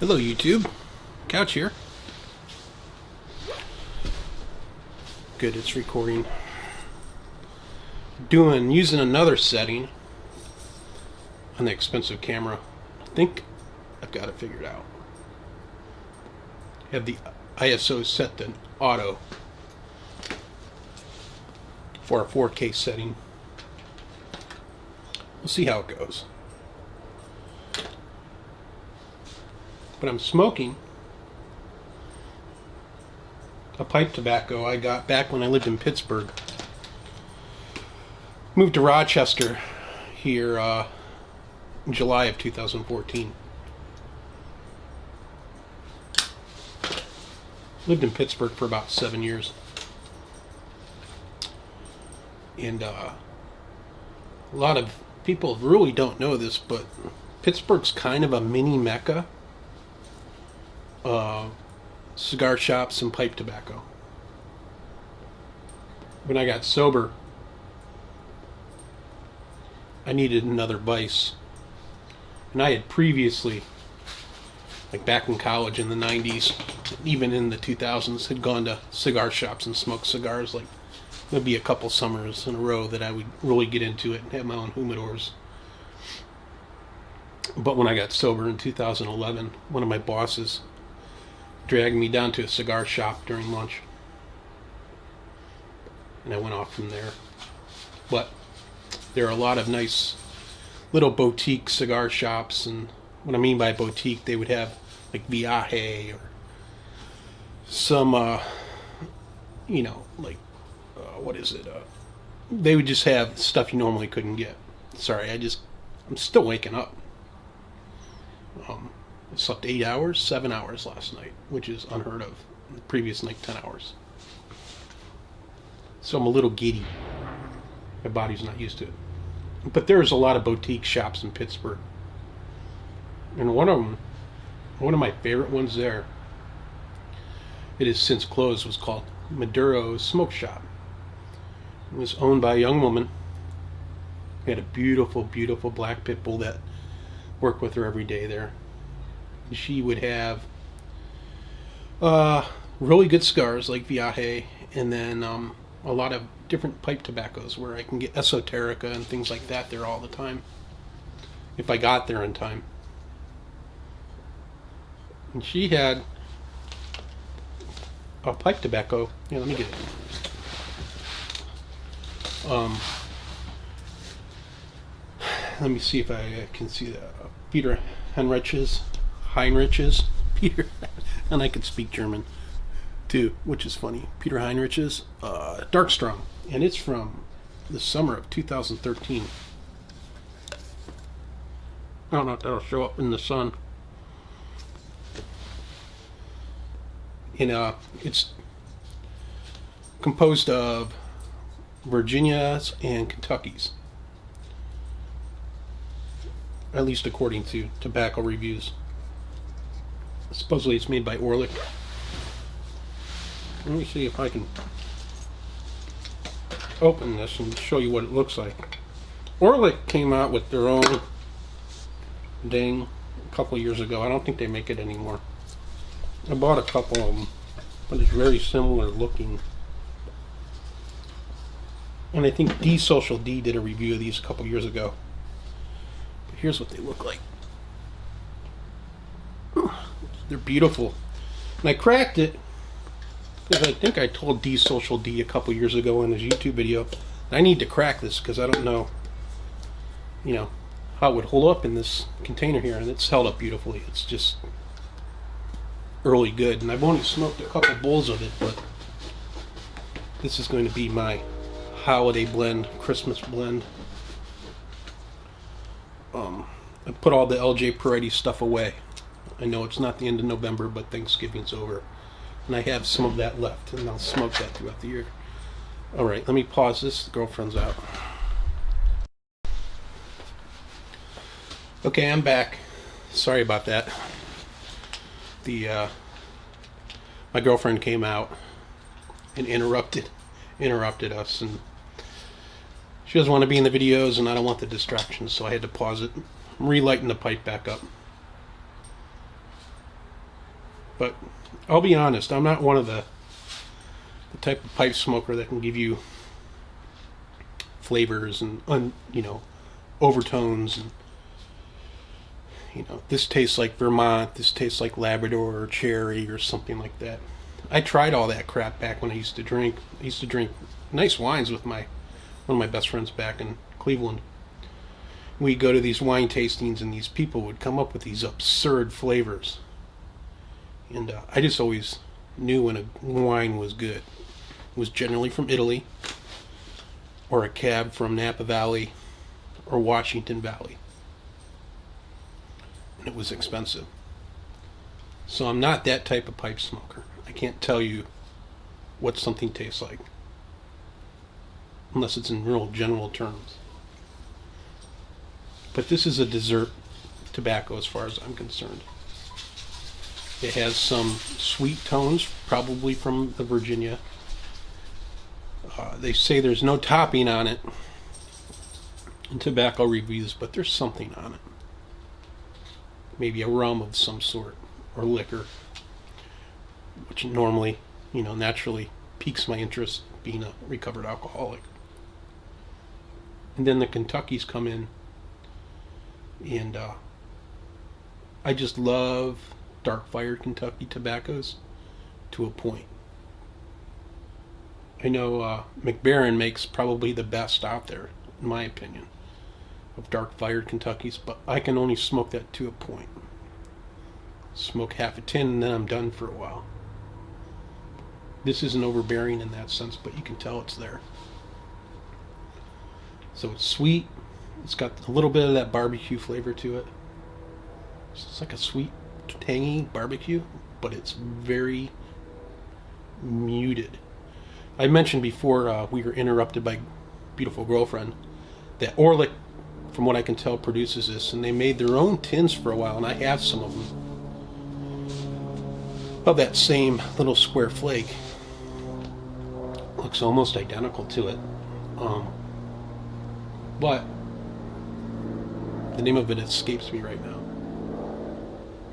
Hello YouTube, Couch here. Good, it's recording. Using another setting on the expensive camera. I think I've got it figured out. Have the ISO set to auto for a 4K setting. We'll see how it goes. But I'm smoking a pipe tobacco I got back when I lived in Pittsburgh. Moved to Rochester here in July of 2014. Lived in Pittsburgh for about 7 years. And a lot of people really don't know this, but Pittsburgh's kind of a mini mecca. Cigar shops and pipe tobacco. When I got sober, I needed another vice. And I had previously, like back in college in the 90s, even in the 2000s, had gone to cigar shops and smoked cigars. Like, there'd be a couple summers in a row that I would really get into it and have my own humidors. But when I got sober in 2011, one of my bosses dragged me down to a cigar shop during lunch, and I went off from there. But there are a lot of nice little boutique cigar shops, and what I mean by boutique, they would have like Viaje or some they would just have stuff you normally couldn't get. Sorry, I'm still waking up. I slept 8 hours, 7 hours last night, which is unheard of. The previous night, 10 hours. So I'm a little giddy. My body's not used to it. But there's a lot of boutique shops in Pittsburgh. And one of my favorite ones there, it has since closed, was called Maduro Smoke Shop. It was owned by a young woman. She had a beautiful, beautiful black pit bull that worked with her every day there. She would have really good cigars like Viaje, and then a lot of different pipe tobaccos where I can get Esoterica and things like that there all the time, if I got there in time. And she had a pipe tobacco. Yeah, let me get it. Let me see if I can see that. Peter Heinrich's, Peter, and I could speak German too, which is funny. Peter Heinrich's Dark Strong, and it's from the summer of 2013. I don't know if that'll show up in the sun. And it's composed of Virginias and Kentuckys, at least according to tobacco reviews. Supposedly it's made by Orlick. Let me see if I can open this and show you what it looks like. Orlick came out with their own ding a couple of years ago. I don't think they make it anymore. I bought a couple of them, but it's very similar looking. And I think D Social D did a review of these a couple years ago. But here's what they look like. They're beautiful. And I cracked it because I think I told D Social D a couple years ago in his YouTube video that I need to crack this because I don't know, how it would hold up in this container here, and it's held up beautifully. It's just really good. And I've only smoked a couple bowls of it, but this is going to be my holiday blend, Christmas blend. I put all the LJ Paredes stuff away. I know it's not the end of November, but Thanksgiving's over. And I have some of that left, and I'll smoke that throughout the year. Alright, let me pause this. The girlfriend's out. Okay, I'm back. Sorry about that. My girlfriend came out and interrupted us, and she doesn't want to be in the videos, and I don't want the distractions, so I had to pause it. I'm relighting the pipe back up. But I'll be honest, I'm not one of the type of pipe smoker that can give you flavors and overtones, and this tastes like Vermont, this tastes like Labrador or cherry or something like that. I tried all that crap back when I used to drink. I used to drink nice wines with one of my best friends back in Cleveland. We'd go to these wine tastings, and these people would come up with these absurd flavors. And I just always knew when a wine was good. It was generally from Italy, or a cab from Napa Valley, or Washington Valley. And it was expensive. So I'm not that type of pipe smoker. I can't tell you what something tastes like, unless it's in real general terms. But this is a dessert tobacco as far as I'm concerned. It has some sweet tones, probably from the Virginia. They say there's no topping on it in tobacco reviews, but there's something on it. Maybe a rum of some sort, or liquor, which normally, naturally piques my interest, being a recovered alcoholic. And then the Kentuckys come in, and I just love dark-fired Kentucky tobaccos to a point. I know McBaron makes probably the best out there, in my opinion, of dark-fired Kentuckys, but I can only smoke that to a point. Smoke half a tin, and then I'm done for a while. This isn't overbearing in that sense, but you can tell it's there. So it's sweet. It's got a little bit of that barbecue flavor to it. It's like a sweet, tangy barbecue, but it's very muted. I mentioned before we were interrupted by beautiful girlfriend that Orlick, from what I can tell, produces this, and they made their own tins for a while, and I have some of them of that same little square flake. Looks almost identical to it, but the name of it escapes me right now.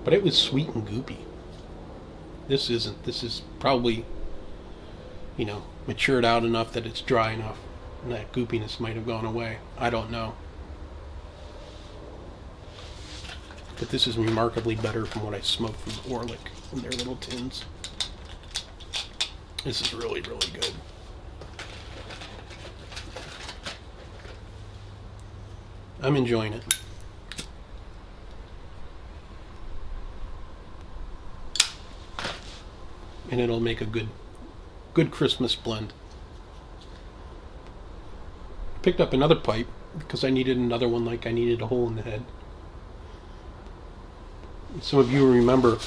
But it was sweet and goopy. This isn't. This is probably, matured out enough that it's dry enough, and that goopiness might have gone away. I don't know. But this is remarkably better from what I smoked from Orlick in their little tins. This is really, really good. I'm enjoying it. And it'll make a good Christmas blend. Picked up another pipe because I needed another one, like I needed a hole in the head. Some of you remember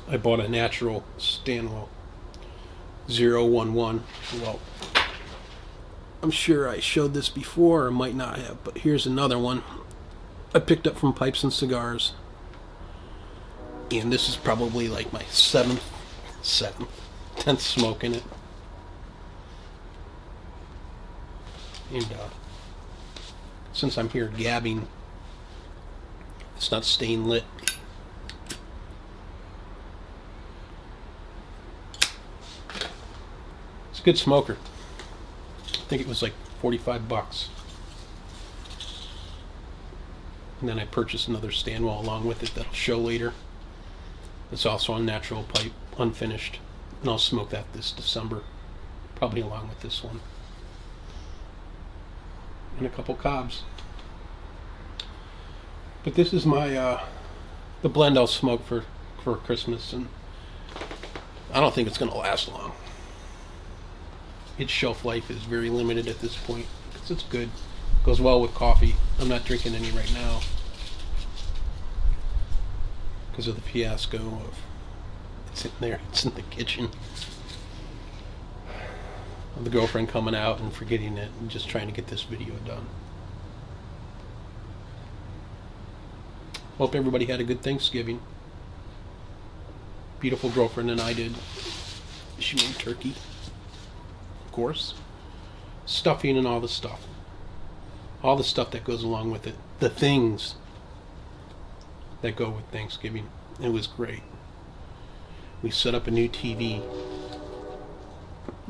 I bought a natural Stanwell 011. Well, I'm sure I showed this before, or might not have, but here's another one I picked up from Pipes and Cigars. And this is probably like my 10th smoke in it. And since I'm here gabbing, it's not staying lit. It's a good smoker. I think it was like $45. And then I purchased another Stanwell along with it that'll show later. It's also on natural pipe, unfinished. And I'll smoke that this December, probably along with this one. And a couple cobs. But this is my the blend I'll smoke for Christmas, and I don't think it's going to last long. Its shelf life is very limited at this point because it's good. Goes well with coffee. I'm not drinking any right now because of the fiasco of it's in there. It's in the kitchen. Of the girlfriend coming out and forgetting it and just trying to get this video done. Hope everybody had a good Thanksgiving. Beautiful girlfriend and I did. She made turkey, of course, stuffing and all the stuff that goes along with it, the things that go with Thanksgiving. It was great. we set up a new TV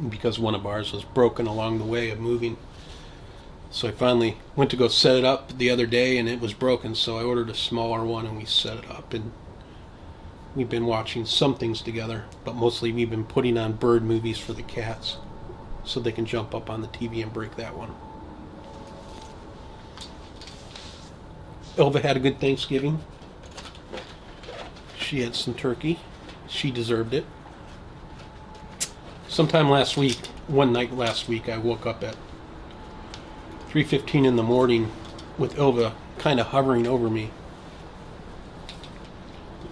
because one of ours was broken along the way of moving. So I finally went to go set it up the other day, and it was broken, so I ordered a smaller one and we set it up, and we've been watching some things together, but mostly we've been putting on bird movies for the cats so they can jump up on the TV and break that one. Ylva had a good Thanksgiving. She had some turkey. She deserved it. Sometime last week, one night last week, I woke up at 3:15 in the morning with Ylva kind of hovering over me.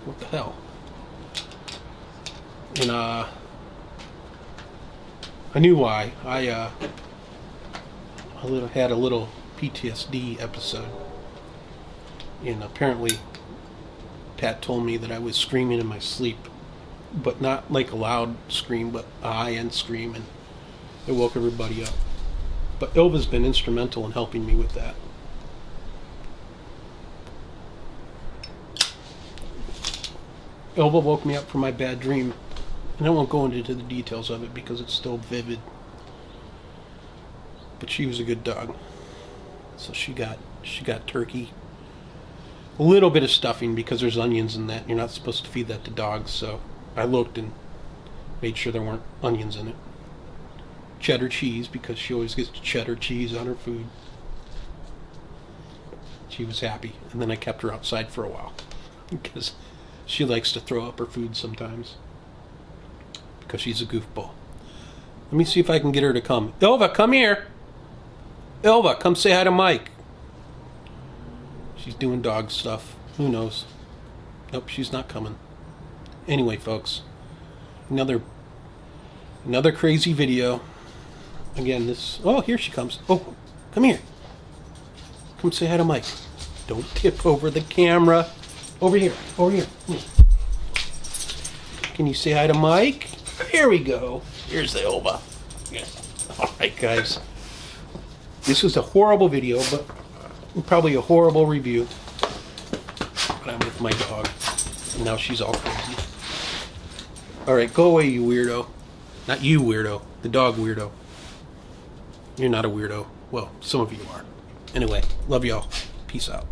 What the hell? And I knew why. I had a little PTSD episode, and apparently Pat told me that I was screaming in my sleep, but not like a loud scream, but a high-end scream, and it woke everybody up. But Ylva's been instrumental in helping me with that. Ylva woke me up from my bad dream, and I won't go into the details of it because it's still vivid. But she was a good dog. So she got turkey. A little bit of stuffing because there's onions in that. You're not supposed to feed that to dogs, so I looked and made sure there weren't onions in it. Cheddar cheese, because she always gets cheddar cheese on her food. She was happy, and then I kept her outside for a while because she likes to throw up her food sometimes because she's a goofball. Let me see if I can get her to come. Ylva, come here. Ylva, come say hi to Mike. She's doing dog stuff. Who knows? Nope, she's not coming. Anyway, folks, another crazy video. Again, this... Oh, here she comes. Oh, come here. Come say hi to Mike. Don't tip over the camera. Over here. Over here. Can you say hi to Mike? Here we go. Here's the Ylva. Yeah. All right, guys. This was a horrible video, but probably a horrible review. But I'm with my dog. And now she's all crazy. All right, go away, you weirdo. Not you, weirdo. The dog weirdo. You're not a weirdo. Well, some of you are. Anyway, love y'all. Peace out.